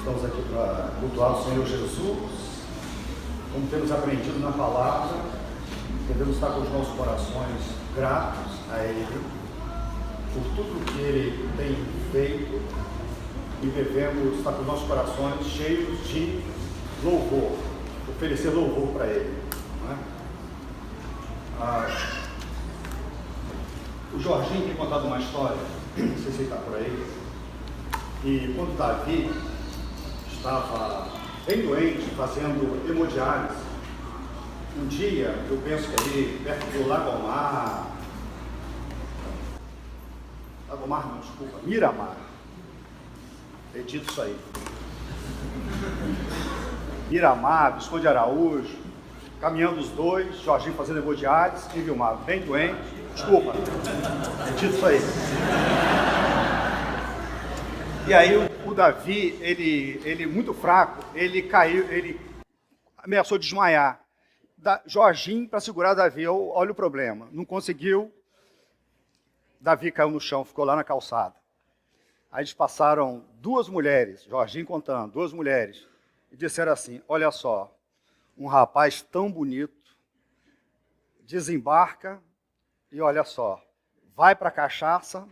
Estamos aqui para cultuar o Senhor Jesus. Como temos aprendido na palavra, devemos estar com os nossos corações gratos a Ele por tudo que Ele tem feito e devemos estar com os nossos corações cheios de louvor, oferecer louvor para Ele. Não é? O Jorginho tem contado uma história, não sei se ele está por aí, e quando Davi estava bem doente, fazendo hemodiálise, um dia, eu penso que ali, perto do Lagomar não, desculpa, Miramar, edito isso aí, Miramar, Visconde Araújo, caminhando os dois, Jorginho fazendo hemodiálise, e Vilmar bem doente, desculpa, edito isso aí. E aí o Davi, ele muito fraco, ele caiu, ele ameaçou desmaiar. Jorginho para segurar Davi, olha o problema, não conseguiu, Davi caiu no chão, ficou lá na calçada. Aí eles passaram duas mulheres, Jorginho contando, duas mulheres, e disseram assim, olha só, um rapaz tão bonito, desembarca e olha só, vai para a cachaça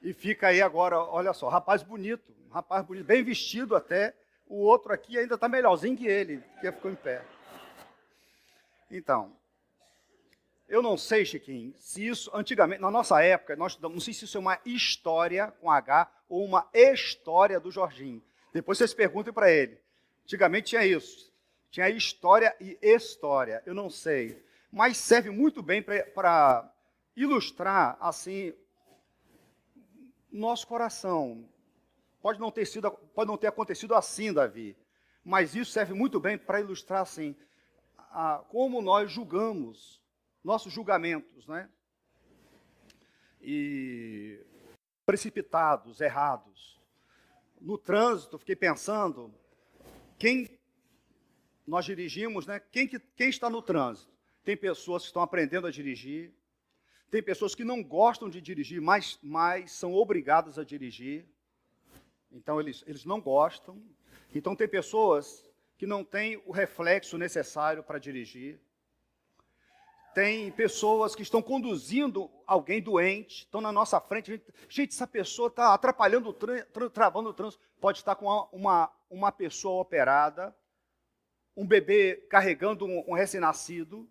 e fica aí agora, olha só, rapaz bonito, bem vestido até, o outro aqui ainda está melhorzinho que ele, que ficou em pé. Então, eu não sei, Chiquinho, se isso, antigamente, na nossa época, não sei se isso é uma história com H ou uma história do Jorginho. Depois vocês perguntem para ele. Antigamente tinha isso, tinha história e história, eu não sei. Mas serve muito bem para ilustrar, assim, nosso coração. Pode não ter acontecido assim, Davi, mas isso serve muito bem para ilustrar assim, como nós julgamos, nossos julgamentos, né? E precipitados, errados. No trânsito, fiquei pensando, quem nós dirigimos, né? Quem está no trânsito? Tem pessoas que estão aprendendo a dirigir, tem pessoas que não gostam de dirigir, mas são obrigadas a dirigir. Então, eles não gostam. Então, tem pessoas que não têm o reflexo necessário para dirigir. Tem pessoas que estão conduzindo alguém doente, estão na nossa frente. Gente, essa pessoa está atrapalhando, travando o trânsito. Pode estar com uma pessoa operada, um bebê carregando um recém-nascido.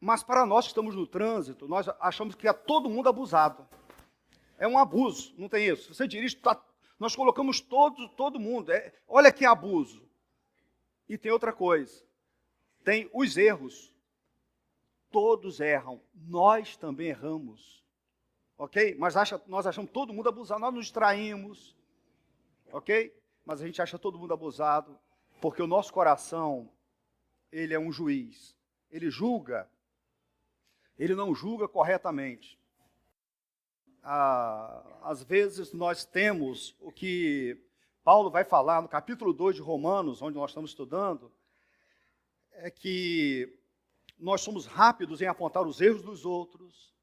Mas para nós que estamos no trânsito, nós achamos que é todo mundo abusado. É um abuso, não tem isso. Você dirige, nós colocamos todo mundo. Olha que abuso. E tem outra coisa. Tem os erros. Todos erram. Nós também erramos. Ok? Mas nós achamos todo mundo abusado. Nós nos distraímos. Ok? Mas a gente acha todo mundo abusado. Porque o nosso coração, ele é um juiz. Ele julga. Ele não julga corretamente. Às vezes nós temos o que Paulo vai falar no capítulo 2 de Romanos, onde nós estamos estudando, é que nós somos rápidos em apontar os erros dos outros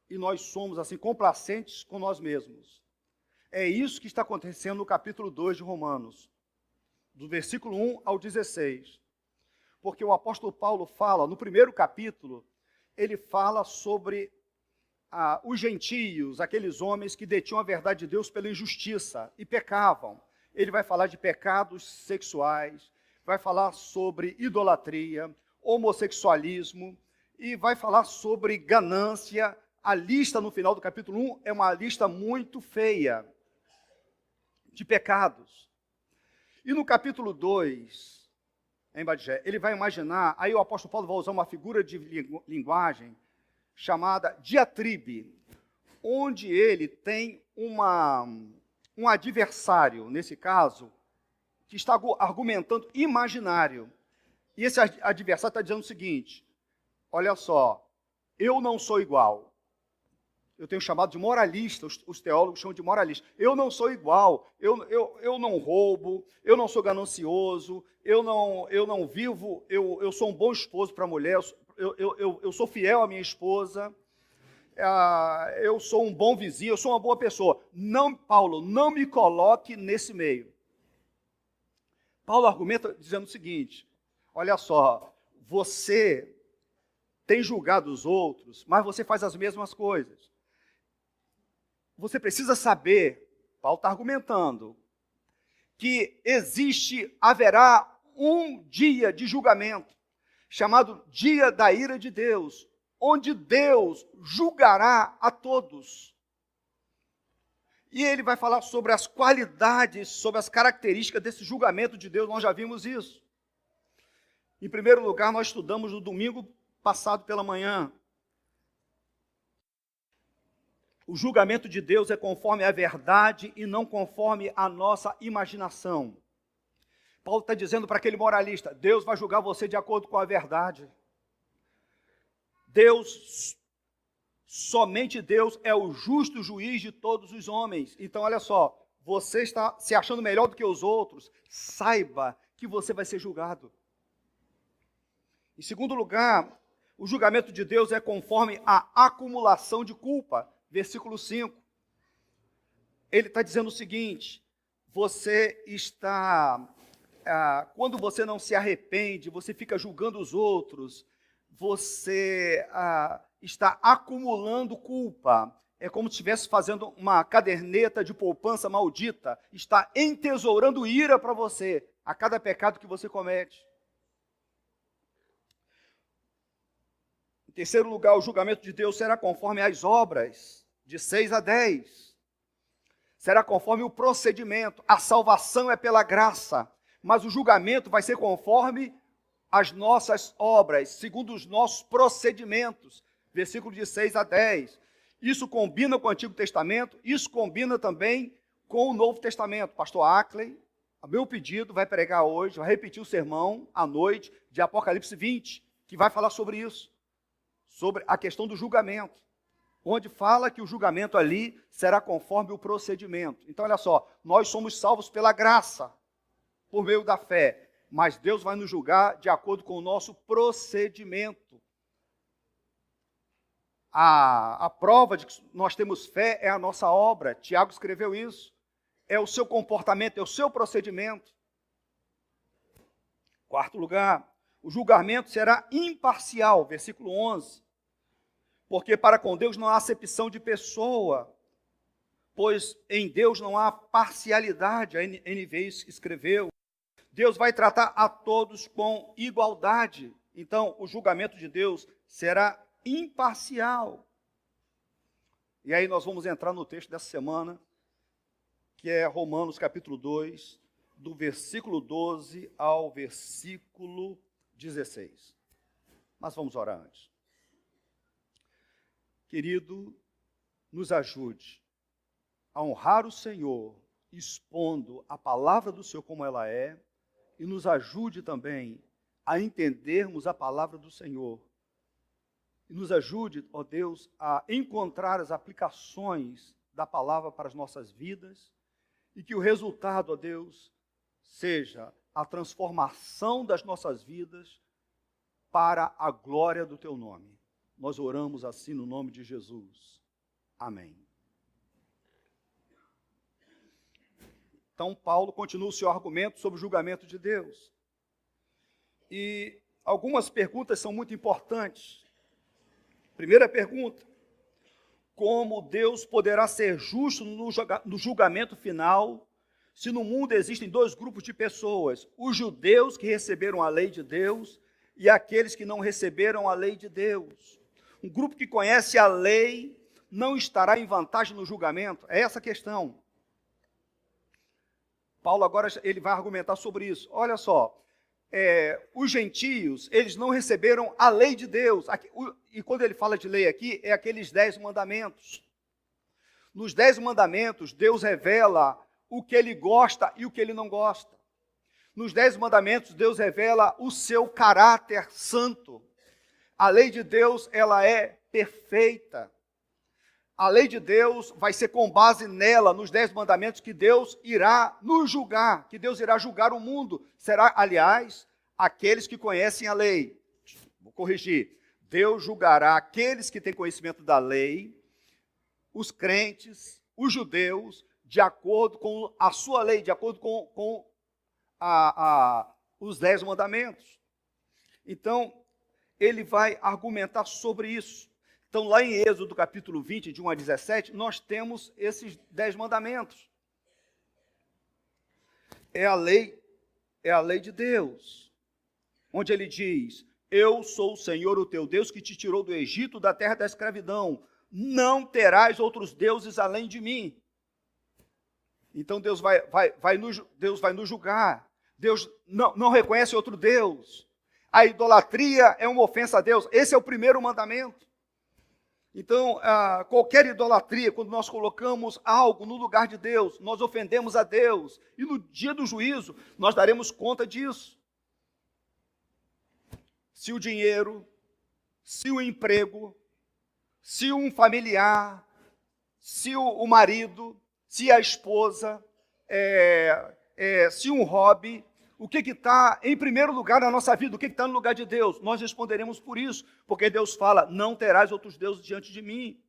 e nós somos, assim, complacentes com nós mesmos. É isso que está acontecendo no capítulo 2 de Romanos, do versículo 1 ao 16. Porque o apóstolo Paulo fala, no primeiro capítulo, ele fala sobre os gentios, aqueles homens que detinham a verdade de Deus pela injustiça e pecavam. Ele vai falar de pecados sexuais, vai falar sobre idolatria, homossexualismo e vai falar sobre ganância. A lista no final do capítulo 1 é uma lista muito feia de pecados. E no capítulo 2, em Bagé, ele vai imaginar, aí o apóstolo Paulo vai usar uma figura de linguagem chamada diatribe, onde ele tem um adversário, nesse caso, que está argumentando imaginário. E esse adversário está dizendo o seguinte, olha só, eu não sou igual. Eu tenho chamado de moralista, os teólogos chamam de moralista. Eu não sou igual, eu não roubo, eu não sou ganancioso, eu não vivo, eu sou um bom esposo para a mulher, eu sou fiel à minha esposa, eu sou um bom vizinho, eu sou uma boa pessoa. Não, Paulo, não me coloque nesse meio. Paulo argumenta dizendo o seguinte: olha só, você tem julgado os outros, mas você faz as mesmas coisas. Você precisa saber, Paulo está argumentando, que haverá um dia de julgamento, chamado dia da ira de Deus, onde Deus julgará a todos. E ele vai falar sobre as qualidades, sobre as características desse julgamento de Deus. Nós já vimos isso. Em primeiro lugar, nós estudamos no domingo passado pela manhã. O julgamento de Deus é conforme a verdade e não conforme a nossa imaginação. Paulo está dizendo para aquele moralista: Deus vai julgar você de acordo com a verdade. Somente Deus é o justo juiz de todos os homens. Então, olha só, você está se achando melhor do que os outros, saiba que você vai ser julgado. Em segundo lugar, o julgamento de Deus é conforme a acumulação de culpa. Versículo 5. Ele está dizendo o seguinte: quando você não se arrepende, você fica julgando os outros, você está acumulando culpa. É como se estivesse fazendo uma caderneta de poupança maldita, está entesourando ira para você, a cada pecado que você comete. Em terceiro lugar, o julgamento de Deus será conforme as obras, de 6 a 10. Será conforme o procedimento. A salvação é pela graça, mas o julgamento vai ser conforme as nossas obras, segundo os nossos procedimentos. Versículo de 6 a 10. Isso combina com o Antigo Testamento, isso combina também com o Novo Testamento. Pastor Ackley, a meu pedido, vai pregar hoje, vai repetir o sermão à noite de Apocalipse 20, que vai falar sobre isso, sobre a questão do julgamento, onde fala que o julgamento ali será conforme o procedimento. Então, olha só, nós somos salvos pela graça, por meio da fé, mas Deus vai nos julgar de acordo com o nosso procedimento. A prova de que nós temos fé é a nossa obra. Tiago escreveu isso. É o seu comportamento, é o seu procedimento. Quarto lugar, o julgamento será imparcial, versículo 11. Porque para com Deus não há acepção de pessoa, pois em Deus não há parcialidade. A NVI escreveu. Deus vai tratar a todos com igualdade. Então, o julgamento de Deus será imparcial. E aí nós vamos entrar no texto dessa semana, que é Romanos capítulo 2, do versículo 12 ao versículo 16. Mas vamos orar antes. Querido, nos ajude a honrar o Senhor, expondo a palavra do Senhor como ela é, e nos ajude também a entendermos a palavra do Senhor. E nos ajude, ó Deus, a encontrar as aplicações da palavra para as nossas vidas, e que o resultado, ó Deus, seja a transformação das nossas vidas para a glória do Teu nome. Nós oramos assim no nome de Jesus. Amém. Então, Paulo continua o seu argumento sobre o julgamento de Deus. E algumas perguntas são muito importantes. Primeira pergunta: como Deus poderá ser justo no julgamento final, se no mundo existem dois grupos de pessoas, os judeus que receberam a lei de Deus e aqueles que não receberam a lei de Deus? Um grupo que conhece a lei não estará em vantagem no julgamento? É essa a questão. Paulo agora ele vai argumentar sobre isso. Olha só, os gentios, eles não receberam a lei de Deus. E quando ele fala de lei aqui, é aqueles 10 mandamentos. Nos 10 mandamentos, Deus revela o que ele gosta e o que ele não gosta. Nos 10 mandamentos, Deus revela o seu caráter santo. A lei de Deus, ela é perfeita. A lei de Deus vai ser com base nela, nos 10 mandamentos, que Deus irá nos julgar, que Deus irá julgar o mundo. Será, aliás, aqueles que conhecem a lei. Vou corrigir. Deus julgará aqueles que têm conhecimento da lei, os crentes, os judeus, de acordo com a sua lei, de acordo com os 10 mandamentos. Então, ele vai argumentar sobre isso. Então, lá em Êxodo, capítulo 20, de 1 a 17, nós temos esses 10 mandamentos. É a lei de Deus, onde ele diz: eu sou o Senhor, o teu Deus, que te tirou do Egito, da terra da escravidão. Não terás outros deuses além de mim. Então Deus vai nos julgar. Deus não reconhece outro Deus. A idolatria é uma ofensa a Deus. Esse é o primeiro mandamento. Então, qualquer idolatria, quando nós colocamos algo no lugar de Deus, nós ofendemos a Deus. E no dia do juízo, nós daremos conta disso. Se o dinheiro, se o emprego, se um familiar, se o marido, se a esposa, se um hobby, o que está em primeiro lugar na nossa vida, o que está no lugar de Deus? Nós responderemos por isso, porque Deus fala: não terás outros deuses diante de mim.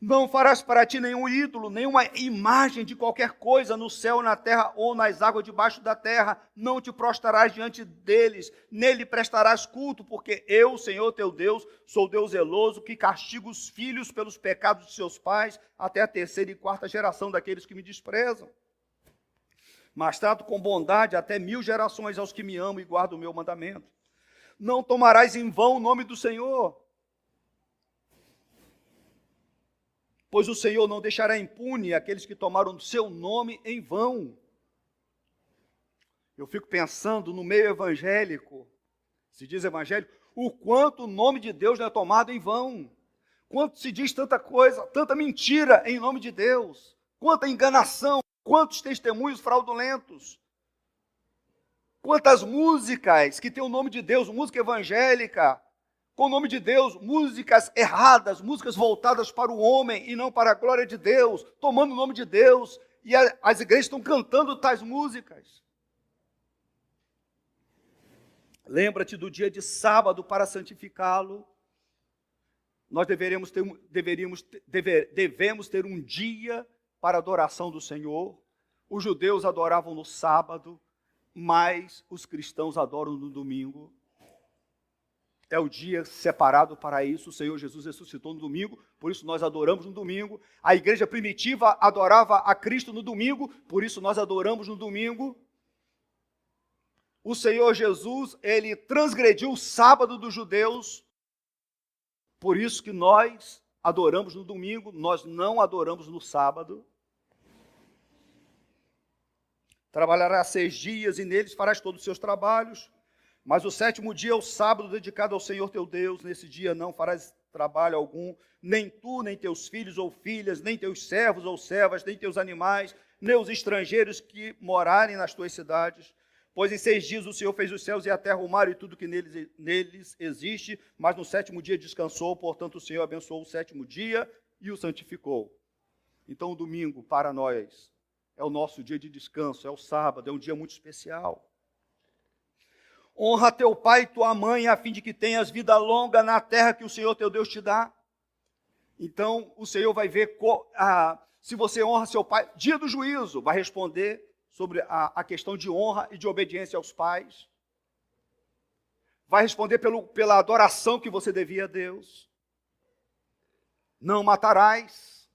Não farás para ti nenhum ídolo, nenhuma imagem de qualquer coisa no céu, na terra ou nas águas debaixo da terra. Não te prostrarás diante deles, nele prestarás culto, porque eu, Senhor teu Deus, sou Deus zeloso, que castigo os filhos pelos pecados de seus pais, até a 3ª e 4ª geração daqueles que me desprezam. Mas trato com bondade até 1000 gerações aos que me amam e guardam o meu mandamento. Não tomarás em vão o nome do Senhor, pois o Senhor não deixará impune aqueles que tomaram o seu nome em vão. Eu fico pensando no meio evangélico, se diz evangélico, o quanto o nome de Deus não é tomado em vão. Quanto se diz tanta coisa, tanta mentira em nome de Deus, quanta enganação, quantos testemunhos fraudulentos, quantas músicas que têm o nome de Deus, música evangélica, com o nome de Deus, músicas erradas, músicas voltadas para o homem e não para a glória de Deus, tomando o nome de Deus, e as igrejas estão cantando tais músicas. Lembra-te do dia de sábado para santificá-lo. Nós devemos ter um dia para a adoração do Senhor. Os judeus adoravam no sábado, mas os cristãos adoram no domingo. É o dia separado para isso. O Senhor Jesus ressuscitou no domingo, por isso nós adoramos no domingo. A igreja primitiva adorava a Cristo no domingo, por isso nós adoramos no domingo. O Senhor Jesus, ele transgrediu o sábado dos judeus, por isso que nós adoramos no domingo, nós não adoramos no sábado. Trabalharás 6 dias e neles farás todos os seus trabalhos. Mas o 7º dia é o sábado dedicado ao Senhor teu Deus. Nesse dia não farás trabalho algum, nem tu, nem teus filhos ou filhas, nem teus servos ou servas, nem teus animais, nem os estrangeiros que morarem nas tuas cidades. Pois em 6 dias o Senhor fez os céus e a terra, o mar e tudo que neles existe, mas no 7º dia descansou. Portanto, o Senhor abençoou o 7º dia e o santificou. Então, o domingo, para nós, é o nosso dia de descanso, é o sábado, é um dia muito especial. Honra teu pai e tua mãe, a fim de que tenhas vida longa na terra que o Senhor teu Deus te dá. Então, o Senhor vai ver se você honra seu pai. Dia do juízo, vai responder sobre a questão de honra e de obediência aos pais. Vai responder pela adoração que você devia a Deus. Não matarás.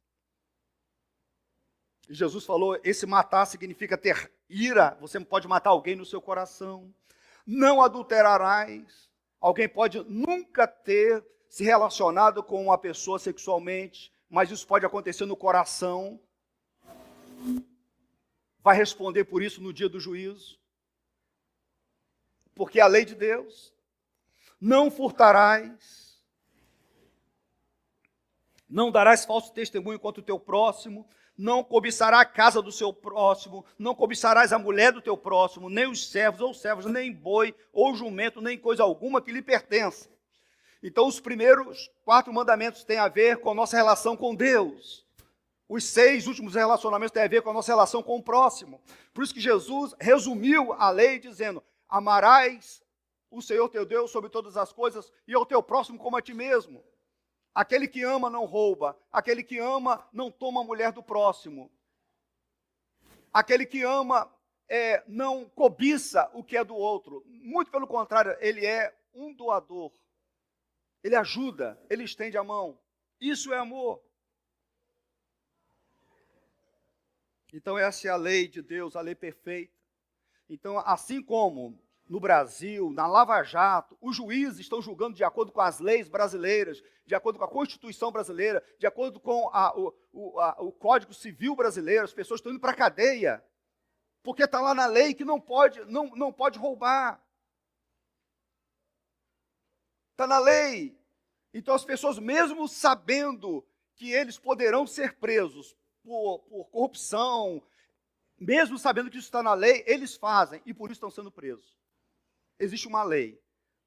E Jesus falou, esse matar significa ter ira. Você pode matar alguém no seu coração. Não adulterarás. Alguém pode nunca ter se relacionado com uma pessoa sexualmente, mas isso pode acontecer no coração. Vai responder por isso no dia do juízo. Porque é a lei de Deus. Não furtarás. Não darás falso testemunho contra o teu próximo. Não cobiçarás a casa do seu próximo, não cobiçarás a mulher do teu próximo, nem os servos ou servas, nem boi ou jumento, nem coisa alguma que lhe pertença. Então, os primeiros 4 mandamentos têm a ver com a nossa relação com Deus. Os 6 últimos relacionamentos têm a ver com a nossa relação com o próximo. Por isso que Jesus resumiu a lei dizendo, amarás o Senhor teu Deus sobre todas as coisas e ao teu próximo como a ti mesmo. Aquele que ama não rouba, aquele que ama não toma a mulher do próximo. Aquele que ama não cobiça o que é do outro. Muito pelo contrário, ele é um doador. Ele ajuda, ele estende a mão. Isso é amor. Então essa é a lei de Deus, a lei perfeita. Então, assim como no Brasil, na Lava Jato, os juízes estão julgando de acordo com as leis brasileiras, de acordo com a Constituição brasileira, de acordo com o Código Civil brasileiro, as pessoas estão indo para a cadeia, porque está lá na lei que não pode roubar. Está na lei. Então as pessoas, mesmo sabendo que eles poderão ser presos por corrupção, mesmo sabendo que isso está na lei, eles fazem, e por isso estão sendo presos. Existe uma lei,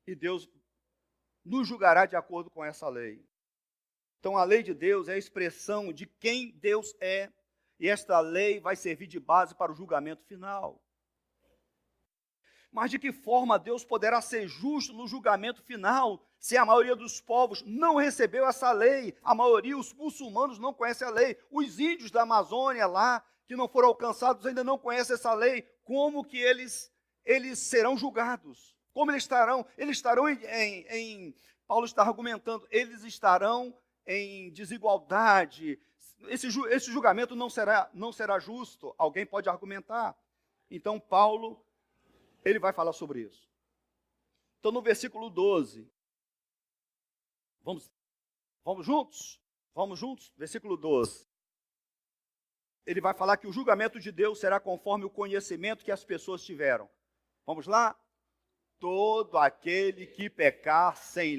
e Deus nos julgará de acordo com essa lei. Então a lei de Deus é a expressão de quem Deus é, e esta lei vai servir de base para o julgamento final. Mas de que forma Deus poderá ser justo no julgamento final, se a maioria dos povos não recebeu essa lei? A maioria, os muçulmanos, não conhecem a lei. Os índios da Amazônia lá, que não foram alcançados, ainda não conhecem essa lei. Como que eles serão julgados? Como eles estarão? Eles estarão Paulo está argumentando, eles estarão em desigualdade. Esse julgamento não será justo. Alguém pode argumentar. Então Paulo, ele vai falar sobre isso. Então no versículo 12, vamos juntos? Vamos juntos? Versículo 12. Ele vai falar que o julgamento de Deus será conforme o conhecimento que as pessoas tiveram. Vamos lá? Todo aquele que pecar sem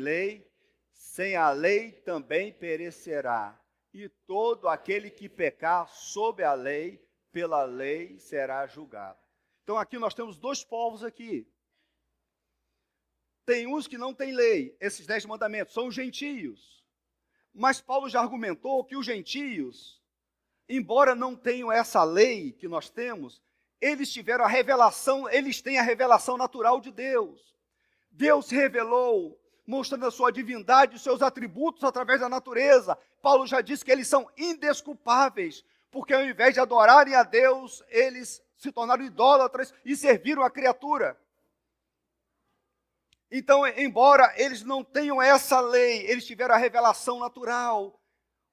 a lei também perecerá. E todo aquele que pecar sob a lei, pela lei será julgado. Então aqui nós temos dois povos aqui. Tem uns que não têm lei, esses 10 mandamentos, são os gentios. Mas Paulo já argumentou que os gentios, embora não tenham essa lei que nós temos, eles tiveram a revelação, eles têm a revelação natural de Deus. Deus se revelou, mostrando a sua divindade, os seus atributos através da natureza. Paulo já disse que eles são indesculpáveis, porque ao invés de adorarem a Deus, eles se tornaram idólatras e serviram a criatura. Então, embora eles não tenham essa lei, eles tiveram a revelação natural.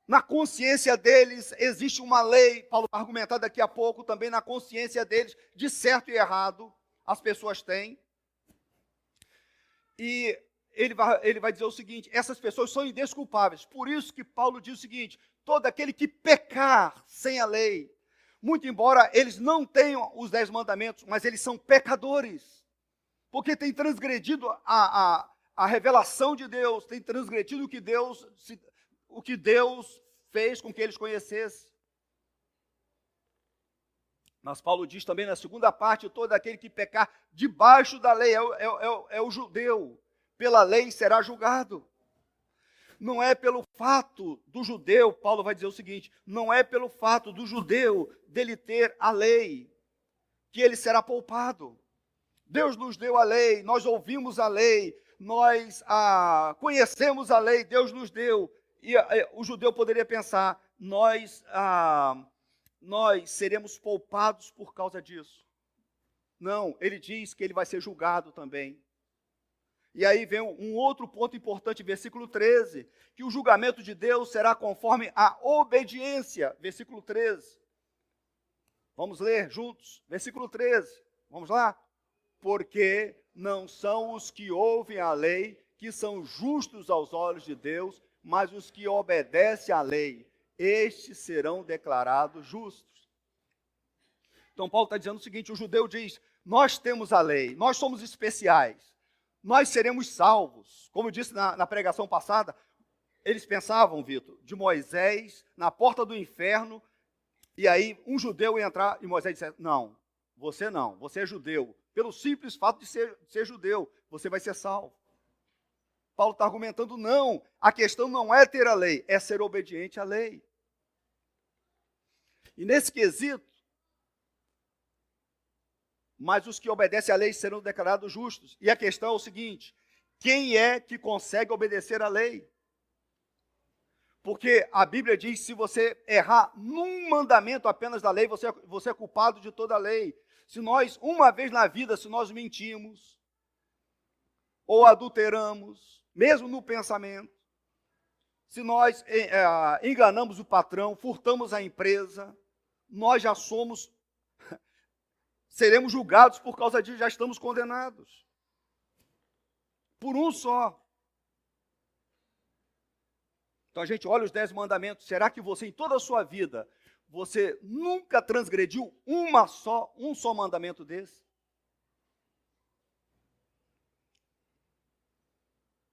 Na consciência deles existe uma lei, Paulo vai argumentar daqui a pouco também, na consciência deles, de certo e errado, as pessoas têm. E ele vai dizer o seguinte, essas pessoas são indesculpáveis. Por isso que Paulo diz o seguinte, todo aquele que pecar sem a lei, muito embora eles não tenham os 10 mandamentos, mas eles são pecadores, porque têm transgredido a revelação de Deus, têm transgredido o que Deus fez com que eles conhecessem. Mas Paulo diz também na segunda parte, todo aquele que pecar debaixo da lei é o judeu, pela lei será julgado. Não é pelo fato do judeu, Paulo vai dizer o seguinte, não é pelo fato do judeu dele ter a lei, que ele será poupado. Deus nos deu a lei, nós ouvimos a lei, nós conhecemos a lei, Deus nos deu. E o judeu poderia pensar, nós seremos poupados por causa disso. Não, ele diz que ele vai ser julgado também. E aí vem um outro ponto importante, versículo 13, que o julgamento de Deus será conforme a obediência, versículo 13. Vamos ler juntos, versículo 13, vamos lá? Porque não são os que ouvem a lei que são justos aos olhos de Deus, mas os que obedecem à lei, estes serão declarados justos. Então Paulo está dizendo o seguinte, o judeu diz, nós temos a lei, nós somos especiais, nós seremos salvos. Como eu disse na pregação passada, eles pensavam, Vitor, de Moisés na porta do inferno, e aí um judeu ia entrar e Moisés disse, não, você é judeu. Pelo simples fato de ser judeu, você vai ser salvo. Paulo está argumentando, não, a questão não é ter a lei, é ser obediente à lei. E nesse quesito, mas os que obedecem à lei serão declarados justos. E a questão é o seguinte: quem é que consegue obedecer à lei? Porque a Bíblia diz que se você errar num mandamento apenas da lei, você é culpado de toda a lei. Se nós, uma vez na vida, se nós mentimos, ou adulteramos, mesmo no pensamento, se nós enganamos o patrão, furtamos a empresa, nós já seremos julgados por causa disso, já estamos condenados. Por um só. Então a gente olha os 10 mandamentos, será que você, em toda a sua vida, você nunca transgrediu um só mandamento desse?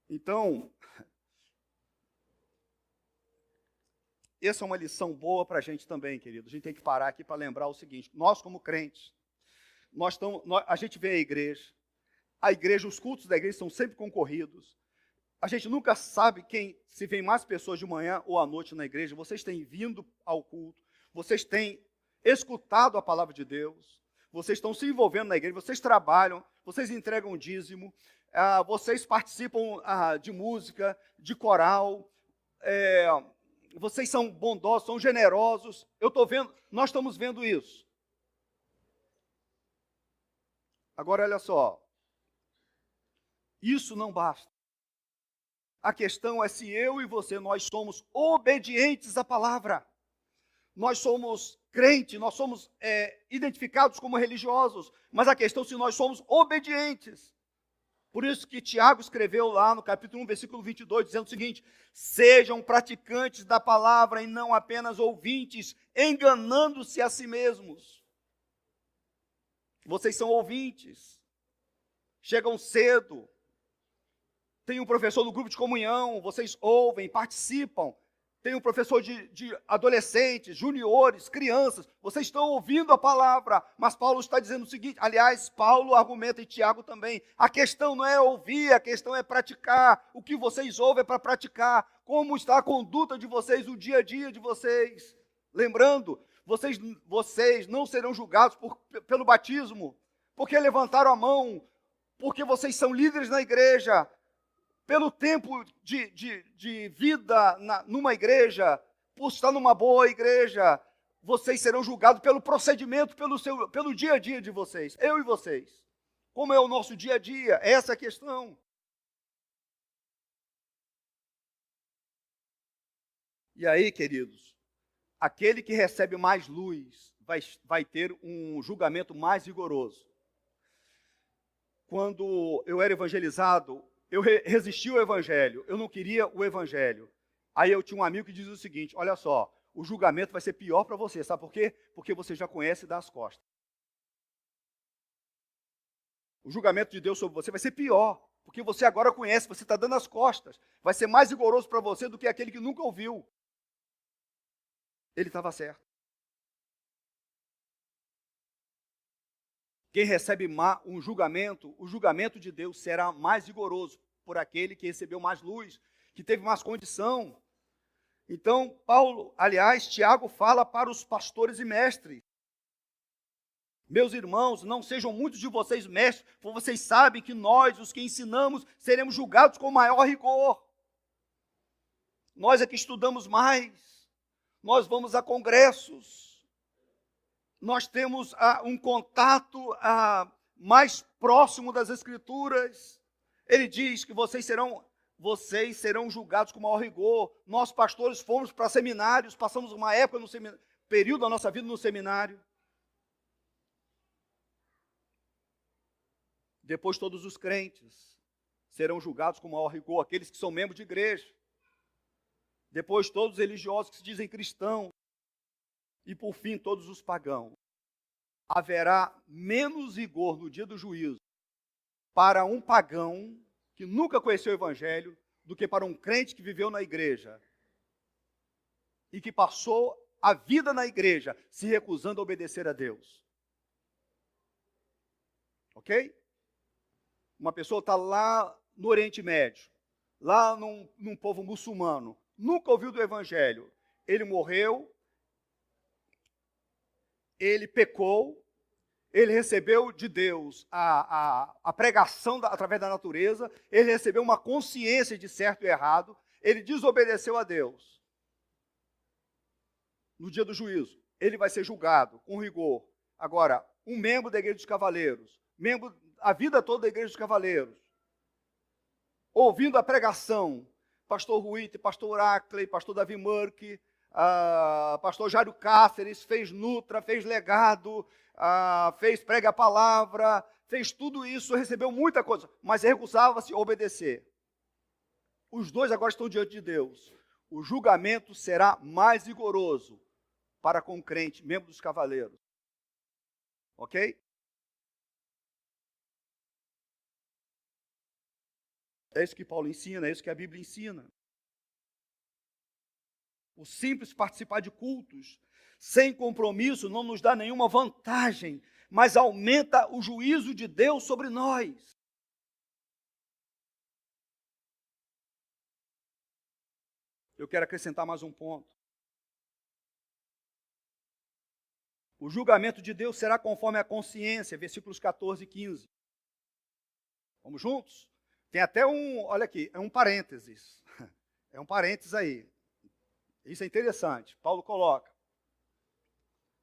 Então, essa é uma lição boa para a gente também, querido. A gente tem que parar aqui para lembrar o seguinte: nós, como crentes, a gente vê a igreja, os cultos da igreja são sempre concorridos. A gente nunca sabe se vem mais pessoas de manhã ou à noite na igreja. Vocês têm vindo ao culto, vocês têm escutado a palavra de Deus, vocês estão se envolvendo na igreja, vocês trabalham, vocês entregam dízimo, vocês participam de música, de coral, vocês são bondosos, são generosos. Nós estamos vendo isso. Agora, olha só, isso não basta. A questão é se eu e você, nós somos obedientes à palavra. Nós somos crentes, nós somos identificados como religiosos, mas a questão é se nós somos obedientes. Por isso que Tiago escreveu lá no capítulo 1, versículo 22, dizendo o seguinte: sejam praticantes da palavra e não apenas ouvintes, enganando-se a si mesmos. Vocês são ouvintes, chegam cedo, tem um professor no grupo de comunhão, vocês ouvem, participam. Tem um professor de adolescentes, juniores, crianças. Vocês estão ouvindo a palavra, mas Paulo está dizendo o seguinte, aliás, Paulo argumenta e Tiago também. A questão não é ouvir, a questão é praticar. O que vocês ouvem é para praticar. Como está a conduta de vocês, o dia a dia de vocês. Lembrando, vocês não serão julgados pelo batismo, porque levantaram a mão, porque vocês são líderes na igreja, pelo tempo de vida numa igreja, por estar numa boa igreja. Vocês serão julgados pelo procedimento, pelo dia a dia de vocês, eu e vocês. Como é o nosso dia a dia? Essa é a questão. E aí, queridos, aquele que recebe mais luz vai ter um julgamento mais rigoroso. Quando eu era evangelizado, eu resisti ao evangelho, eu não queria o evangelho. Aí eu tinha um amigo que dizia o seguinte: olha só, o julgamento vai ser pior para você, sabe por quê? Porque você já conhece das costas. O julgamento de Deus sobre você vai ser pior, porque você agora conhece, você está dando as costas. Vai ser mais rigoroso para você do que aquele que nunca ouviu. Ele estava certo. Quem recebe um julgamento, o julgamento de Deus será mais rigoroso por aquele que recebeu mais luz, que teve mais condição. Então, Tiago fala para os pastores e mestres: meus irmãos, não sejam muitos de vocês mestres, porque vocês sabem que nós, os que ensinamos, seremos julgados com maior rigor. Nós é que estudamos mais, nós vamos a congressos, nós temos um contato mais próximo das Escrituras. Ele diz que vocês serão julgados com maior rigor. Nós, pastores, fomos para seminários, passamos uma época período da nossa vida no seminário. Depois todos os crentes serão julgados com maior rigor, aqueles que são membros de igreja. Depois todos os religiosos que se dizem cristãos. E por fim, todos os pagãos. Haverá menos rigor no dia do juízo para um pagão que nunca conheceu o evangelho do que para um crente que viveu na igreja e que passou a vida na igreja se recusando a obedecer a Deus. Ok? Uma pessoa está lá no Oriente Médio, lá num povo muçulmano, nunca ouviu do evangelho. Ele morreu, ele pecou, ele recebeu de Deus a pregação através da natureza, ele recebeu uma consciência de certo e errado, ele desobedeceu a Deus. No dia do juízo, ele vai ser julgado com rigor. Agora, um membro da Igreja dos Cavaleiros, membro a vida toda da Igreja dos Cavaleiros, ouvindo a pregação, pastor Ruite, pastor Ackley, pastor Davi Murk, pastor Jário Cáceres, fez Nutra, fez Legado, fez Prega a Palavra, fez tudo isso, recebeu muita coisa, mas recusava-se a obedecer. Os dois agora estão diante de Deus. O julgamento será mais rigoroso para com o crente, membro dos Cavaleiros. Ok? É isso que Paulo ensina, é isso que a Bíblia ensina. O simples participar de cultos sem compromisso não nos dá nenhuma vantagem, mas aumenta o juízo de Deus sobre nós. Eu quero acrescentar mais um ponto. O julgamento de Deus será conforme a consciência, versículos 14 e 15. Vamos juntos? Tem até olha aqui, é um parênteses. É um parênteses aí. Isso é interessante. Paulo coloca.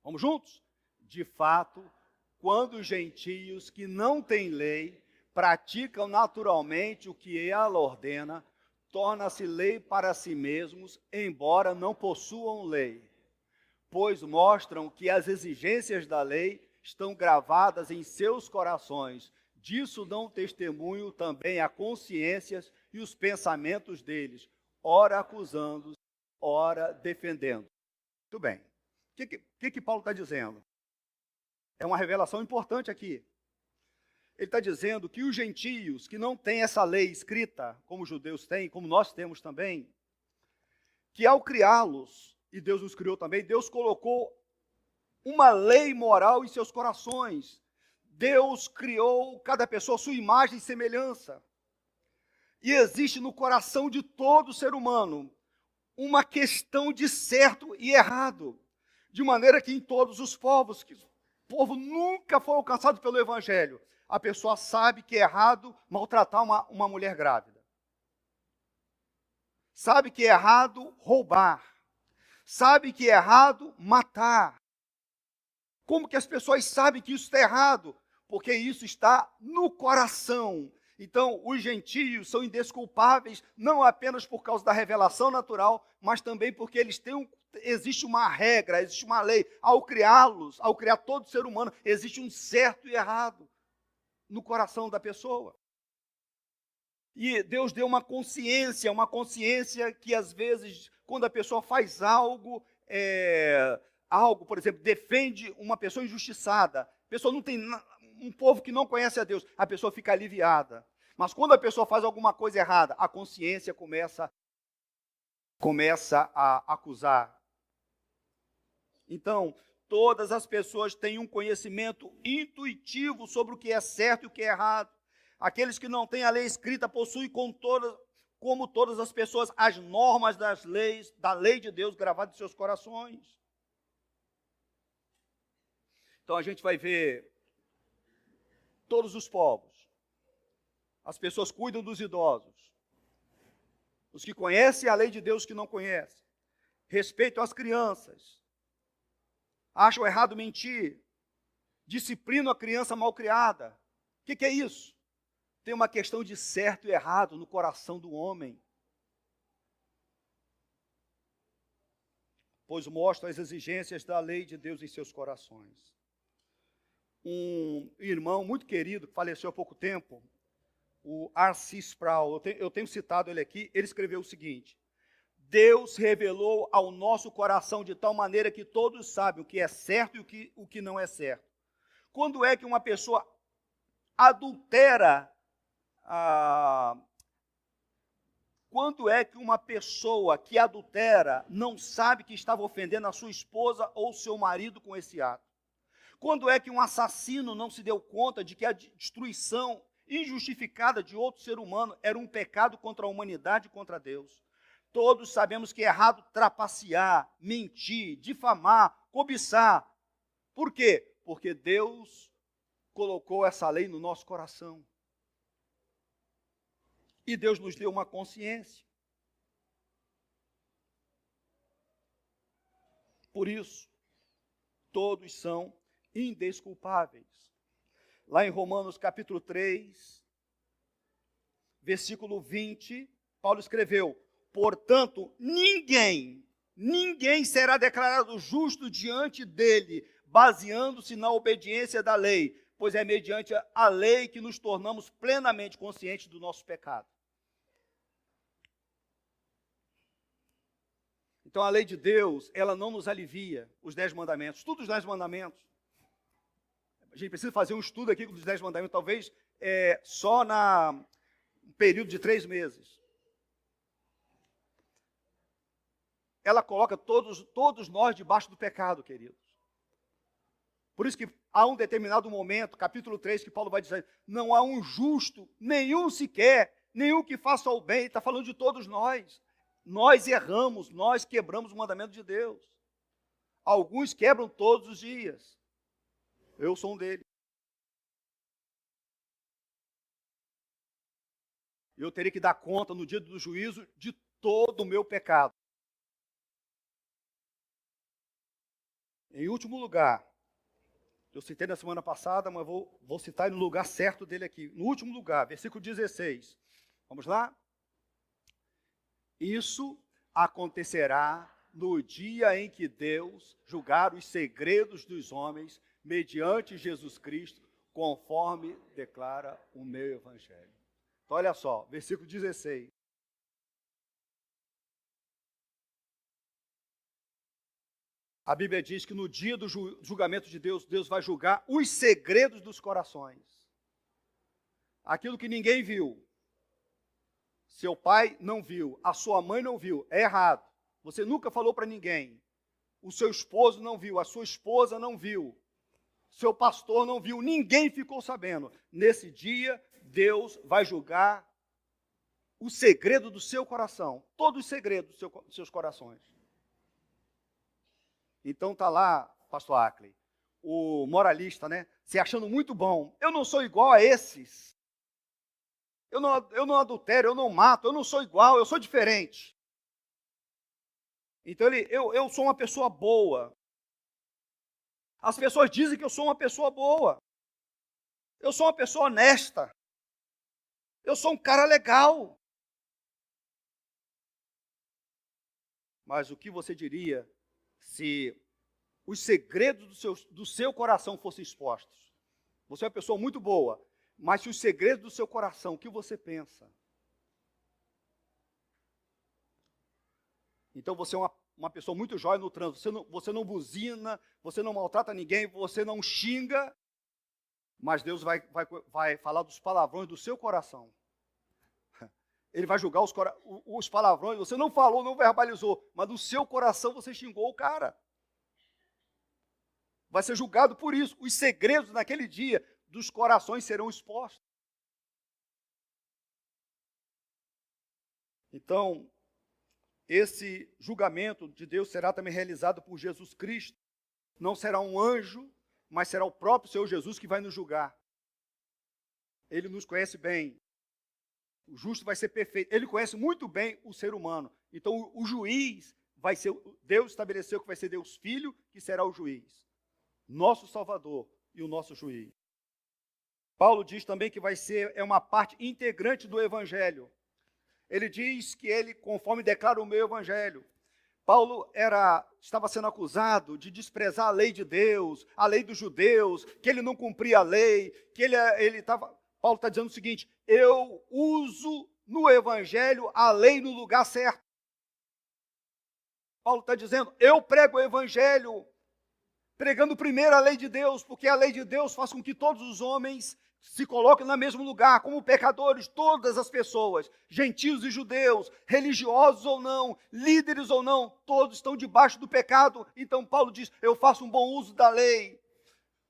Vamos juntos? De fato, quando os gentios que não têm lei praticam naturalmente o que ela ordena, torna-se lei para si mesmos, embora não possuam lei, pois mostram que as exigências da lei estão gravadas em seus corações. Disso dão testemunho também a consciências e os pensamentos deles, ora acusando, ora defendendo. Muito bem. O que Paulo está dizendo? É uma revelação importante aqui. Ele está dizendo que os gentios que não têm essa lei escrita, como os judeus têm, como nós temos também, que ao criá-los, e Deus nos criou também, Deus colocou uma lei moral em seus corações. Deus criou cada pessoa a sua imagem e semelhança. E existe no coração de todo ser humano uma questão de certo e errado, de maneira que em todos os povos, que o povo nunca foi alcançado pelo Evangelho, a pessoa sabe que é errado maltratar uma mulher grávida. Sabe que é errado roubar. Sabe que é errado matar. Como que as pessoas sabem que isso está errado? Porque isso está no coração. Então, os gentios são indesculpáveis, não apenas por causa da revelação natural, mas também porque eles têm existe uma regra, existe uma lei. Ao criá-los, ao criar todo ser humano, existe um certo e errado no coração da pessoa. E Deus deu uma consciência que às vezes, quando a pessoa faz algo, por exemplo, defende uma pessoa injustiçada, a pessoa não tem um povo que não conhece a Deus, a pessoa fica aliviada. Mas quando a pessoa faz alguma coisa errada, a consciência começa a acusar. Então, todas as pessoas têm um conhecimento intuitivo sobre o que é certo e o que é errado. Aqueles que não têm a lei escrita possuem, como todas as pessoas, as normas da lei de Deus gravadas em seus corações. Então a gente vai ver todos os povos. As pessoas cuidam dos idosos. Os que conhecem a lei de Deus, os que não conhecem. Respeitam as crianças. Acham errado mentir. Disciplinam a criança mal criada. O que é isso? Tem uma questão de certo e errado no coração do homem. Pois mostram as exigências da lei de Deus em seus corações. Um irmão muito querido, que faleceu há pouco tempo, o R.C. Sproul, eu tenho citado ele aqui, ele escreveu o seguinte: Deus revelou ao nosso coração de tal maneira que todos sabem o que é certo e o que não é certo. Quando é que uma pessoa adultera? Quando é que uma pessoa que adultera não sabe que estava ofendendo a sua esposa ou seu marido com esse ato? Quando é que um assassino não se deu conta de que a destruição injustificada de outro ser humano era um pecado contra a humanidade e contra Deus? Todos sabemos que é errado trapacear, mentir, difamar, cobiçar. Por quê? Porque Deus colocou essa lei no nosso coração. E Deus nos deu uma consciência. Por isso, todos são indesculpáveis. Lá em Romanos capítulo 3, versículo 20, Paulo escreveu: portanto, ninguém será declarado justo diante dele, baseando-se na obediência da lei, pois é mediante a lei que nos tornamos plenamente conscientes do nosso pecado. Então, a lei de Deus, ela não nos alivia os 10 mandamentos, tudo os 10 mandamentos. A gente precisa fazer um estudo aqui dos 10 mandamentos, talvez só um período de 3 meses. Ela coloca todos nós debaixo do pecado, queridos. Por isso que há um determinado momento, capítulo 3, que Paulo vai dizer: não há um justo, nenhum sequer, nenhum que faça o bem. Ele está falando de todos nós. Nós erramos, nós quebramos o mandamento de Deus. Alguns quebram todos os dias. Eu sou um deles. Eu teria que dar conta no dia do juízo de todo o meu pecado. Em último lugar, eu citei na semana passada, mas vou citar no lugar certo dele aqui. No último lugar, versículo 16. Vamos lá? Isso acontecerá no dia em que Deus julgar os segredos dos homens mediante Jesus Cristo, conforme declara o meu evangelho. Então, olha só, versículo 16. A Bíblia diz que no dia do julgamento de Deus, Deus vai julgar os segredos dos corações. Aquilo que ninguém viu. Seu pai não viu, a sua mãe não viu, é errado. Você nunca falou para ninguém. O seu esposo não viu, a sua esposa não viu. Seu pastor não viu, ninguém ficou sabendo. Nesse dia, Deus vai julgar o segredo do seu coração, todos os segredos dos seus corações. Então está lá, pastor Ackley, o moralista, né, se achando muito bom. Eu não sou igual a esses. Eu não adultero, eu não mato, eu não sou igual, eu sou diferente. Então eu sou uma pessoa boa. As pessoas dizem que eu sou uma pessoa boa. Eu sou uma pessoa honesta. Eu sou um cara legal. Mas o que você diria se os segredos do seu coração fossem expostos? Você é uma pessoa muito boa, mas se os segredos do seu coração, o que você pensa? Então você é uma pessoa muito jóia no trânsito, você não buzina, você não maltrata ninguém, você não xinga, mas Deus vai falar dos palavrões do seu coração. Ele vai julgar os palavrões, você não falou, não verbalizou, mas no seu coração você xingou o cara. Vai ser julgado por isso. Os segredos naquele dia dos corações serão expostos. Então, esse julgamento de Deus será também realizado por Jesus Cristo. Não será um anjo, mas será o próprio Senhor Jesus que vai nos julgar. Ele nos conhece bem. O justo vai ser perfeito. Ele conhece muito bem o ser humano. Então, o juiz vai ser... Deus estabeleceu que vai ser Deus Filho, que será o juiz. Nosso Salvador e o nosso juiz. Paulo diz também que é uma parte integrante do Evangelho. Ele diz que ele, conforme declara o meu Evangelho, Paulo estava sendo acusado de desprezar a lei de Deus, a lei dos judeus, que ele não cumpria a lei, que Paulo está dizendo o seguinte: eu uso no Evangelho a lei no lugar certo. Paulo está dizendo, eu prego o Evangelho, pregando primeiro a lei de Deus, porque a lei de Deus faz com que todos os homens se coloquem no mesmo lugar, como pecadores, todas as pessoas, gentios e judeus, religiosos ou não, líderes ou não, todos estão debaixo do pecado. Então Paulo diz, eu faço um bom uso da lei,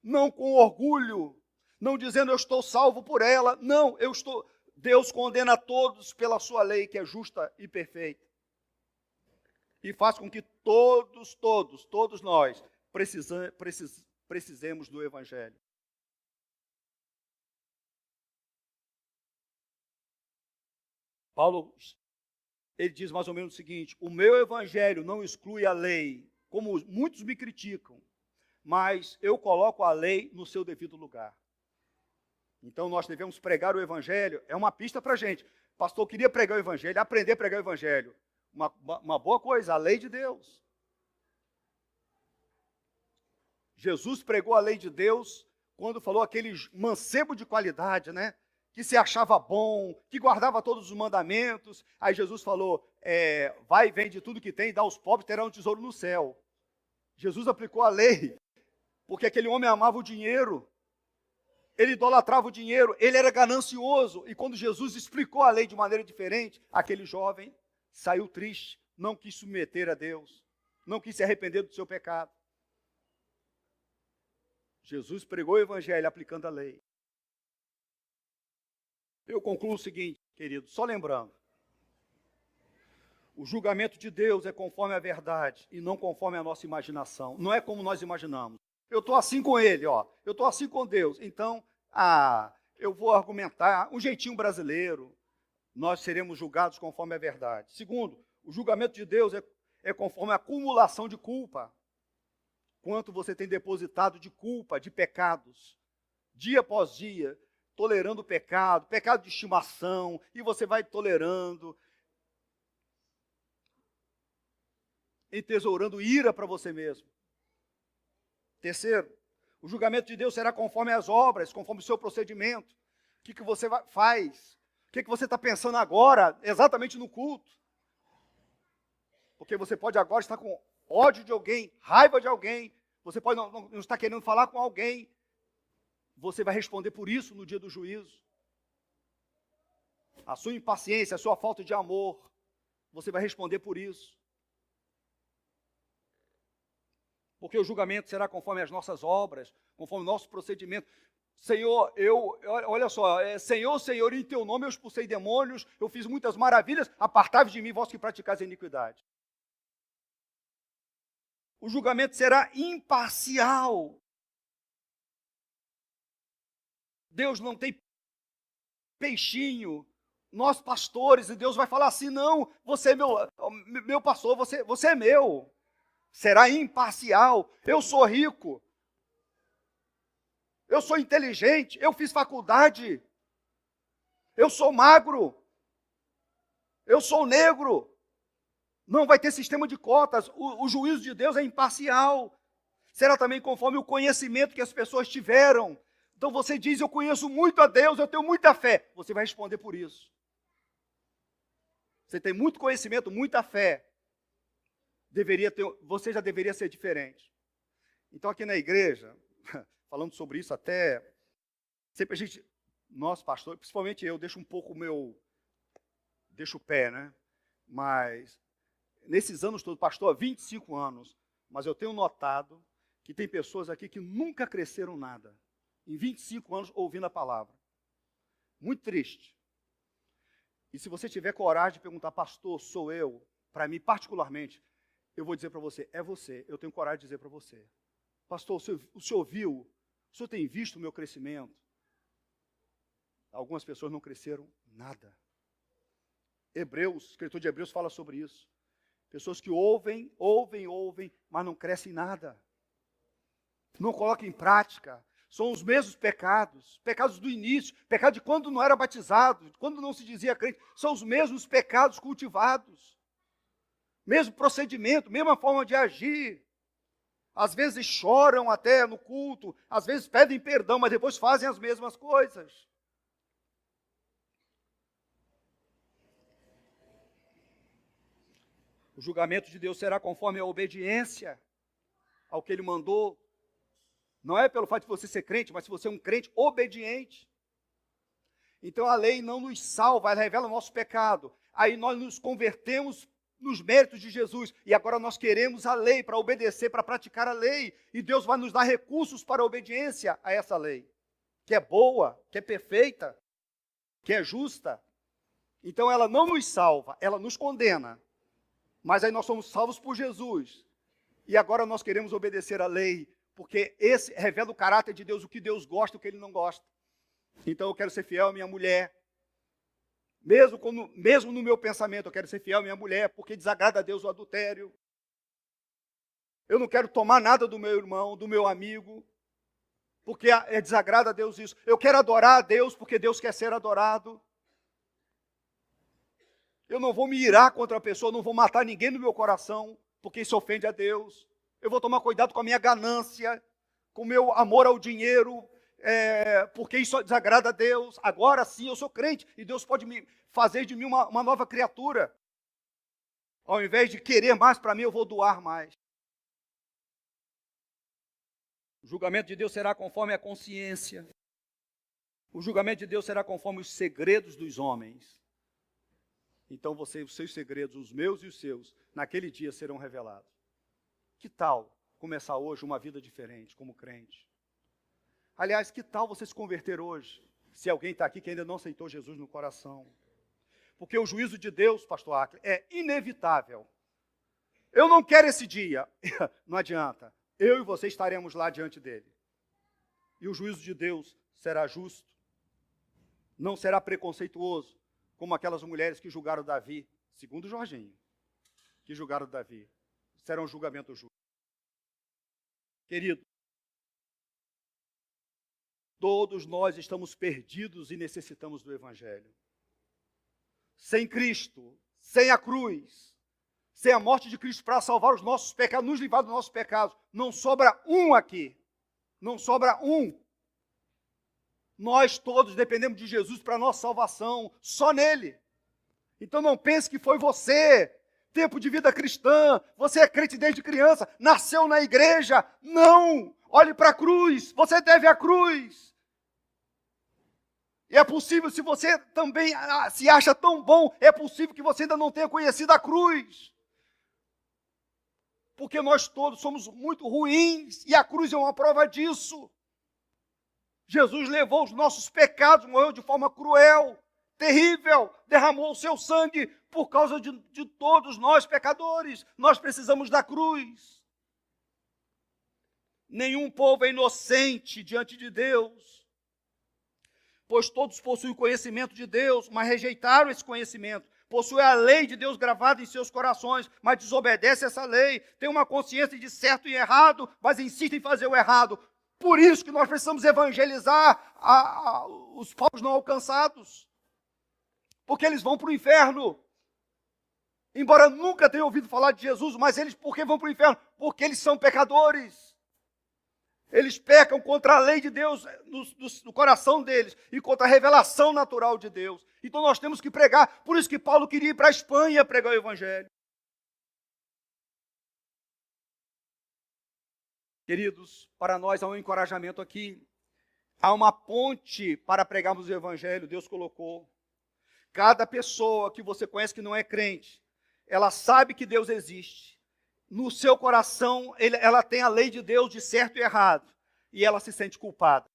não com orgulho, não dizendo eu estou salvo por ela, não, Deus condena a todos pela sua lei, que é justa e perfeita. E faz com que todos nós precisemos do Evangelho. Paulo, ele diz mais ou menos o seguinte: o meu evangelho não exclui a lei, como muitos me criticam, mas eu coloco a lei no seu devido lugar. Então nós devemos pregar o evangelho, é uma pista para a gente. Pastor, eu queria pregar o evangelho, aprender a pregar o evangelho. Uma boa coisa, a lei de Deus. Jesus pregou a lei de Deus quando falou aquele mancebo de qualidade, né? Que se achava bom, que guardava todos os mandamentos. Aí Jesus falou, vai, vende tudo que tem, dá aos pobres, terá um tesouro no céu. Jesus aplicou a lei, porque aquele homem amava o dinheiro, ele idolatrava o dinheiro, ele era ganancioso. E quando Jesus explicou a lei de maneira diferente, aquele jovem saiu triste, não quis submeter a Deus, não quis se arrepender do seu pecado. Jesus pregou o evangelho aplicando a lei. Eu concluo o seguinte, querido, só lembrando. O julgamento de Deus é conforme a verdade e não conforme a nossa imaginação. Não é como nós imaginamos. Eu estou assim com ele, eu estou assim com Deus. Então, eu vou argumentar um jeitinho brasileiro. Nós seremos julgados conforme a verdade. Segundo, o julgamento de Deus é conforme a acumulação de culpa. Quanto você tem depositado de culpa, de pecados, dia após dia, tolerando o pecado de estimação, e você vai tolerando, entesourando ira para você mesmo. Terceiro, o julgamento de Deus será conforme as obras, conforme o seu procedimento. O que você faz? O que você está pensando agora, exatamente no culto? Porque você pode agora estar com ódio de alguém, raiva de alguém, você pode não estar querendo falar com alguém, você vai responder por isso no dia do juízo. A sua impaciência, a sua falta de amor, você vai responder por isso. Porque o julgamento será conforme as nossas obras, conforme o nosso procedimento. Senhor, olha só, Senhor, em teu nome eu expulsei demônios, eu fiz muitas maravilhas, apartai-vos de mim, vós que praticais a iniquidade. O julgamento será imparcial. Deus não tem peixinho. Nós, pastores, e Deus vai falar assim, não, você é meu pastor, você é meu. Será imparcial. Eu sou rico. Eu sou inteligente. Eu fiz faculdade. Eu sou magro. Eu sou negro. Não vai ter sistema de cotas. O juízo de Deus é imparcial. Será também conforme o conhecimento que as pessoas tiveram. Então você diz, eu conheço muito a Deus, eu tenho muita fé. Você vai responder por isso. Você tem muito conhecimento, muita fé. Você já deveria ser diferente. Então aqui na igreja, falando sobre isso até, sempre a gente, nós pastores, principalmente eu, deixo o pé, né? Mas nesses anos todos, pastor, há 25 anos, mas eu tenho notado que tem pessoas aqui que nunca cresceram nada, em 25 anos ouvindo a palavra. Muito triste. E se você tiver coragem de perguntar, pastor, sou eu, para mim particularmente, eu vou dizer para você, é você, eu tenho coragem de dizer para você. Pastor, o senhor viu, o senhor tem visto o meu crescimento? Algumas pessoas não cresceram nada. O escritor de Hebreus fala sobre isso. Pessoas que ouvem, mas não crescem nada. Não colocam em prática. São os mesmos pecados do início, pecado de quando não era batizado, quando não se dizia crente, são os mesmos pecados cultivados. Mesmo procedimento, mesma forma de agir. Às vezes choram até no culto, às vezes pedem perdão, mas depois fazem as mesmas coisas. O julgamento de Deus será conforme a obediência ao que Ele mandou. Não é pelo fato de você ser crente, mas se você é um crente obediente. Então a lei não nos salva, ela revela o nosso pecado. Aí nós nos convertemos nos méritos de Jesus. E agora nós queremos a lei para obedecer, para praticar a lei. E Deus vai nos dar recursos para a obediência a essa lei. Que é boa, que é perfeita, que é justa. Então ela não nos salva, ela nos condena. Mas aí nós somos salvos por Jesus. E agora nós queremos obedecer a lei, porque esse revela o caráter de Deus, o que Deus gosta e o que Ele não gosta. Então eu quero ser fiel à minha mulher. Mesmo no meu pensamento, eu quero ser fiel à minha mulher, porque desagrada a Deus o adultério. Eu não quero tomar nada do meu irmão, do meu amigo, porque desagrada a Deus isso. Eu quero adorar a Deus, porque Deus quer ser adorado. Eu não vou me irar contra a pessoa, não vou matar ninguém no meu coração, porque isso ofende a Deus. Eu vou tomar cuidado com a minha ganância, com o meu amor ao dinheiro, porque isso desagrada a Deus. Agora sim, eu sou crente, e Deus pode me fazer de mim uma nova criatura. Ao invés de querer mais para mim, eu vou doar mais. O julgamento de Deus será conforme a consciência. O julgamento de Deus será conforme os segredos dos homens. Então os seus segredos, os meus e os seus, naquele dia serão revelados. Que tal começar hoje uma vida diferente como crente? Aliás, que tal você se converter hoje, se alguém está aqui que ainda não aceitou Jesus no coração? Porque o juízo de Deus, pastor Acre, é inevitável. Eu não quero esse dia. Não adianta. Eu e você estaremos lá diante dele. E o juízo de Deus será justo. Não será preconceituoso, como aquelas mulheres que julgaram Davi, segundo Jorginho, que julgaram Davi. Será um julgamento justo. Querido, todos nós estamos perdidos e necessitamos do Evangelho. Sem Cristo, sem a cruz, sem a morte de Cristo para salvar os nossos pecados, nos livrar dos nossos pecados, não sobra um aqui. Não sobra um. Nós todos dependemos de Jesus para a nossa salvação, só nele. Então não pense que foi você, tempo de vida cristã, você é crente desde criança, nasceu na igreja. Não! Olhe para a cruz, você deve a cruz. E é possível, se você também se acha tão bom, é possível que você ainda não tenha conhecido a cruz. Porque nós todos somos muito ruins, e a cruz é uma prova disso. Jesus levou os nossos pecados, morreu de forma cruel, terrível, derramou o seu sangue por causa de todos nós pecadores. Nós precisamos da cruz. Nenhum povo é inocente diante de Deus, pois todos possuem conhecimento de Deus, mas rejeitaram esse conhecimento. Possuem a lei de Deus gravada em seus corações, mas desobedecem essa lei. Tem uma consciência de certo e errado, mas insistem em fazer o errado. Por isso que nós precisamos evangelizar os povos não alcançados. Porque eles vão para o inferno. Embora nunca tenham ouvido falar de Jesus, mas eles por que vão para o inferno? Porque eles são pecadores. Eles pecam contra a lei de Deus no coração deles e contra a revelação natural de Deus. Então nós temos que pregar. Por isso que Paulo queria ir para a Espanha pregar o Evangelho. Queridos, para nós há um encorajamento aqui. Há uma ponte para pregarmos o Evangelho, Deus colocou. Cada pessoa que você conhece que não é crente, ela sabe que Deus existe. No seu coração, ela tem a lei de Deus de certo e errado. E ela se sente culpada.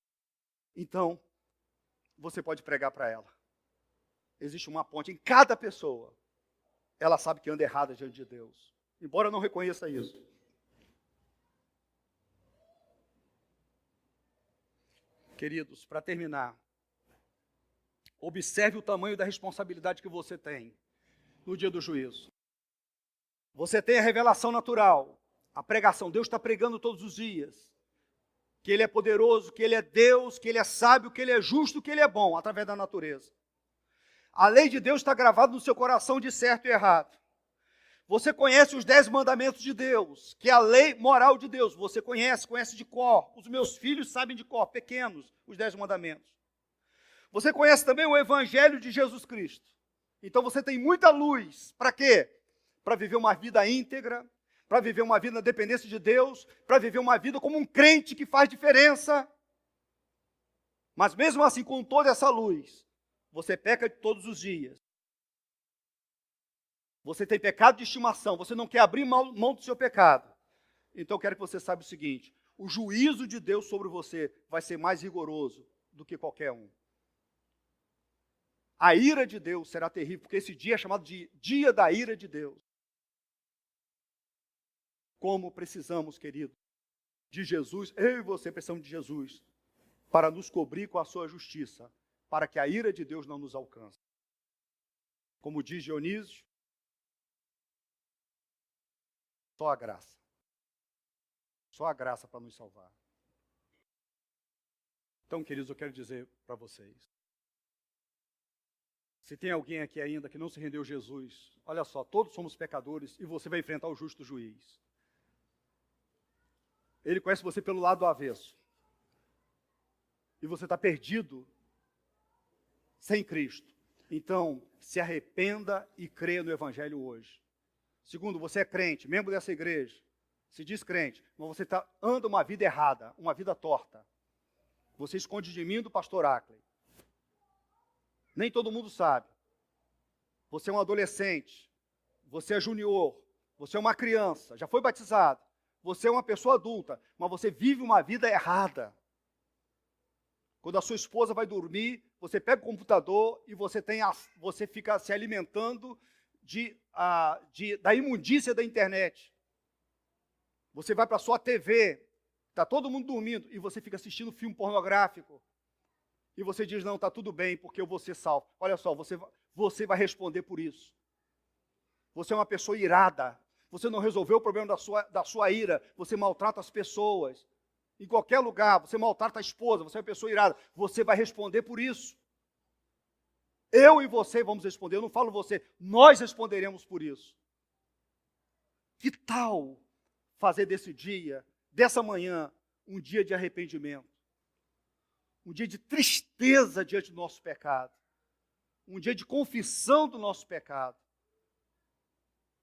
Então, você pode pregar para ela. Existe uma ponte em cada pessoa. Ela sabe que anda errada diante de Deus. Embora não reconheça isso. Queridos, para terminar, observe o tamanho da responsabilidade que você tem no dia do juízo. Você tem a revelação natural, a pregação. Deus está pregando todos os dias. Que Ele é poderoso, que Ele é Deus, que Ele é sábio, que Ele é justo, que Ele é bom, através da natureza. A lei de Deus está gravada no seu coração de certo e errado. Você conhece os 10 mandamentos de Deus, que é a lei moral de Deus. Você conhece de cor. Os meus filhos sabem de cor, pequenos, os 10 mandamentos. Você conhece também o Evangelho de Jesus Cristo. Então você tem muita luz. Para quê? Para viver uma vida íntegra, para viver uma vida na dependência de Deus, para viver uma vida como um crente que faz diferença. Mas mesmo assim, com toda essa luz, você peca todos os dias. Você tem pecado de estimação, você não quer abrir mão do seu pecado. Então eu quero que você saiba o seguinte: o juízo de Deus sobre você vai ser mais rigoroso do que qualquer um. A ira de Deus será terrível, porque esse dia é chamado de dia da ira de Deus. Como precisamos, querido, de Jesus, eu e você precisamos de Jesus, para nos cobrir com a sua justiça, para que a ira de Deus não nos alcance. Como diz Dionísio, só a graça. Só a graça para nos salvar. Então, queridos, eu quero dizer para vocês, se tem alguém aqui ainda que não se rendeu a Jesus, olha só, todos somos pecadores e você vai enfrentar o justo juiz. Ele conhece você pelo lado do avesso. E você está perdido sem Cristo. Então, se arrependa e creia no Evangelho hoje. Segundo, você é crente, membro dessa igreja, se diz crente, mas você anda uma vida errada, uma vida torta. Você esconde de mim do pastor Ackley. Nem todo mundo sabe. Você é um adolescente, você é junior, você é uma criança, já foi batizado, você é uma pessoa adulta, mas você vive uma vida errada. Quando a sua esposa vai dormir, você pega o computador e você fica se alimentando da imundícia da internet. Você vai para a sua TV, está todo mundo dormindo, e você fica assistindo filme pornográfico. E você diz, não, está tudo bem, porque eu vou ser salvo. Olha só, você vai responder por isso. Você é uma pessoa irada. Você não resolveu o problema da sua ira. Você maltrata as pessoas. Em qualquer lugar, você maltrata a esposa, você é uma pessoa irada. Você vai responder por isso. Eu e você vamos responder. Eu não falo você, nós responderemos por isso. Que tal fazer desse dia, dessa manhã, um dia de arrependimento? Um dia de tristeza diante do nosso pecado. Um dia de confissão do nosso pecado.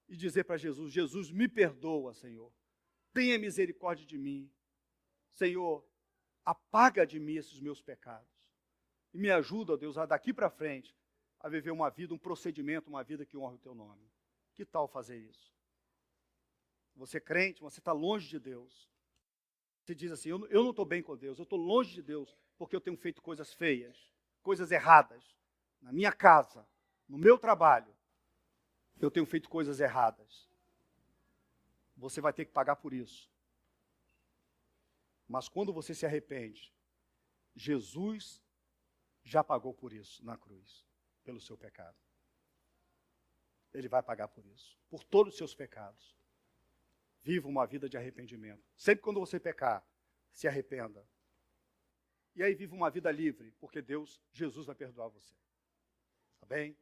E dizer para Jesus, Jesus, me perdoa, Senhor. Tenha misericórdia de mim. Senhor, apaga de mim esses meus pecados. E me ajuda, ó Deus, a daqui para frente, a viver uma vida, um procedimento, uma vida que honra o teu nome. Que tal fazer isso? Você é crente, mas você está longe de Deus. Você diz assim, eu não estou bem com Deus, eu estou longe de Deus, porque eu tenho feito coisas feias, coisas erradas, na minha casa, no meu trabalho, eu tenho feito coisas erradas. Você vai ter que pagar por isso. Mas quando você se arrepende, Jesus já pagou por isso na cruz, pelo seu pecado. Ele vai pagar por isso, por todos os seus pecados. Viva uma vida de arrependimento. Sempre quando você pecar, se arrependa. E aí viva uma vida livre, porque Jesus vai perdoar você. Tá bem?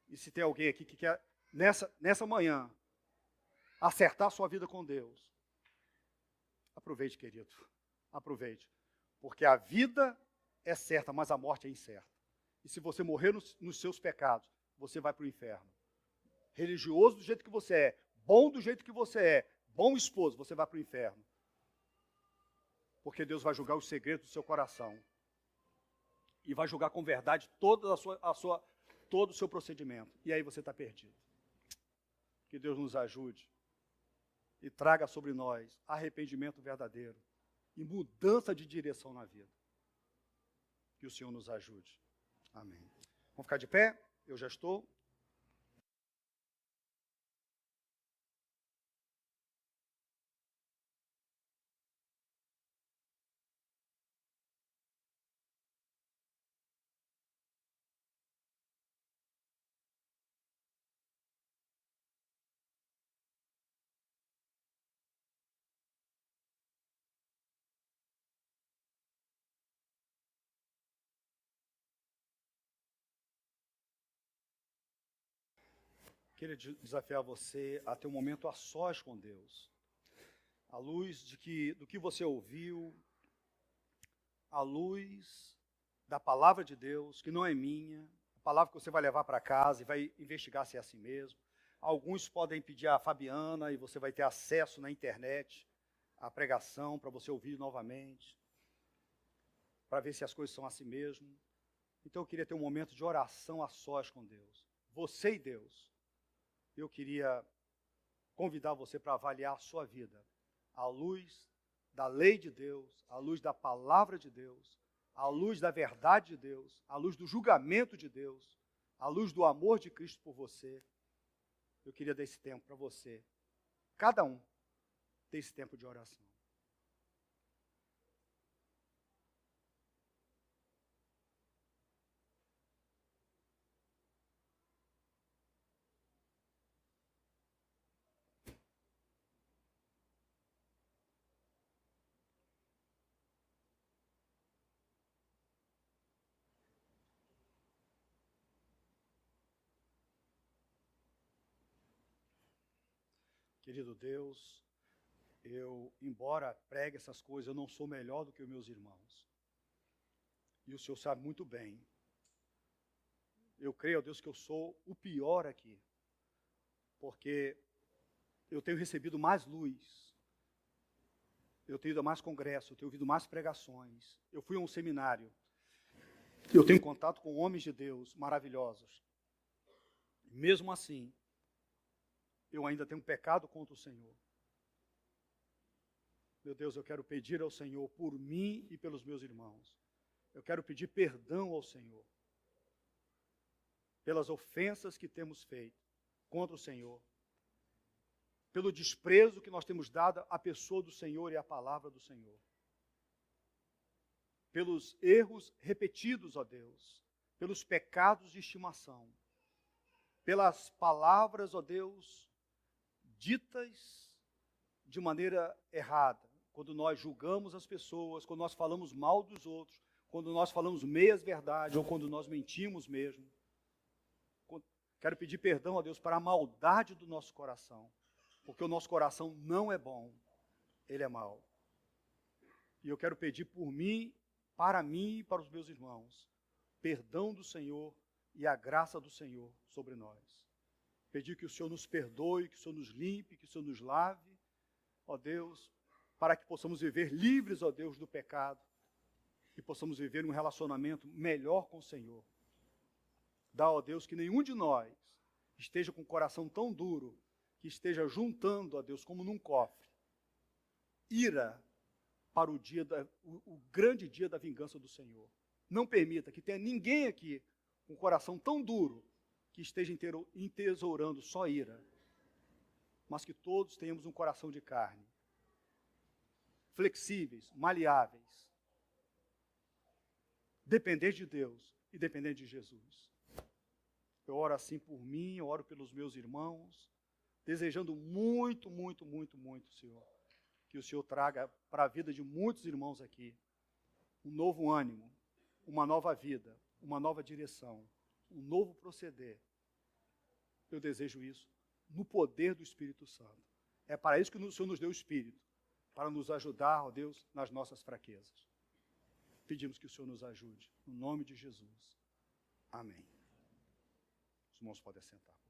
E se tem alguém aqui que quer, nessa manhã, acertar a sua vida com Deus, aproveite, querido. Aproveite. Porque a vida é certa, mas a morte é incerta. E se você morrer nos seus pecados, você vai para o inferno. Religioso do jeito que você é, bom do jeito que você é, bom esposo, você vai para o inferno. Porque Deus vai julgar os segredos do seu coração. E vai julgar com verdade todo o seu procedimento. E aí você está perdido. Que Deus nos ajude e traga sobre nós arrependimento verdadeiro e mudança de direção na vida. Que o Senhor nos ajude. Amém. Vamos ficar de pé? Eu já estou. Queria desafiar você a ter um momento a sós com Deus. À luz do que você ouviu, à luz da palavra de Deus, que não é minha, a palavra que você vai levar para casa e vai investigar se é assim mesmo. Alguns podem pedir a Fabiana e você vai ter acesso na internet à pregação para você ouvir novamente, para ver se as coisas são assim mesmo. Então eu queria ter um momento de oração a sós com Deus. Você e Deus. Eu queria convidar você para avaliar a sua vida à luz da lei de Deus, à luz da palavra de Deus, à luz da verdade de Deus, à luz do julgamento de Deus, à luz do amor de Cristo por você. Eu queria dar esse tempo para você. Cada um ter esse tempo de oração. Querido Deus, embora pregue essas coisas, eu não sou melhor do que os meus irmãos. E o Senhor sabe muito bem. Eu creio, ó Deus, que eu sou o pior aqui, porque eu tenho recebido mais luz, eu tenho ido a mais congressos, eu tenho ouvido mais pregações, eu fui a um seminário, eu tenho contato com homens de Deus maravilhosos. Mesmo assim, eu ainda tenho pecado contra o Senhor. Meu Deus, eu quero pedir ao Senhor por mim e pelos meus irmãos. Eu quero pedir perdão ao Senhor pelas ofensas que temos feito contra o Senhor, pelo desprezo que nós temos dado à pessoa do Senhor e à palavra do Senhor, pelos erros repetidos, ó Deus, pelos pecados de estimação, pelas palavras, ó Deus, ditas de maneira errada, quando nós julgamos as pessoas, quando nós falamos mal dos outros, quando nós falamos meias verdades ou quando nós mentimos mesmo. Quero pedir perdão a Deus para a maldade do nosso coração, porque o nosso coração não é bom, ele é mau. E eu quero pedir por mim, para mim e para os meus irmãos, perdão do Senhor e a graça do Senhor sobre nós. Pedir que o Senhor nos perdoe, que o Senhor nos limpe, que o Senhor nos lave, ó Deus, para que possamos viver livres, ó Deus, do pecado e possamos viver um relacionamento melhor com o Senhor. Dá, ó Deus, que nenhum de nós esteja com o coração tão duro, que esteja juntando, ó Deus, como num cofre, ira para o grande dia da vingança do Senhor. Não permita que tenha ninguém aqui com o coração tão duro que esteja entesourando só ira, mas que todos tenhamos um coração de carne, flexíveis, maleáveis, dependentes de Deus e dependentes de Jesus. Eu oro assim por mim, eu oro pelos meus irmãos, desejando muito, muito, muito, muito, Senhor, que o Senhor traga para a vida de muitos irmãos aqui um novo ânimo, uma nova vida, uma nova direção, um novo proceder. Eu desejo isso no poder do Espírito Santo. É para isso que o Senhor nos deu o Espírito, para nos ajudar, ó Deus, nas nossas fraquezas. Pedimos que o Senhor nos ajude, no nome de Jesus. Amém. Os irmãos podem sentar.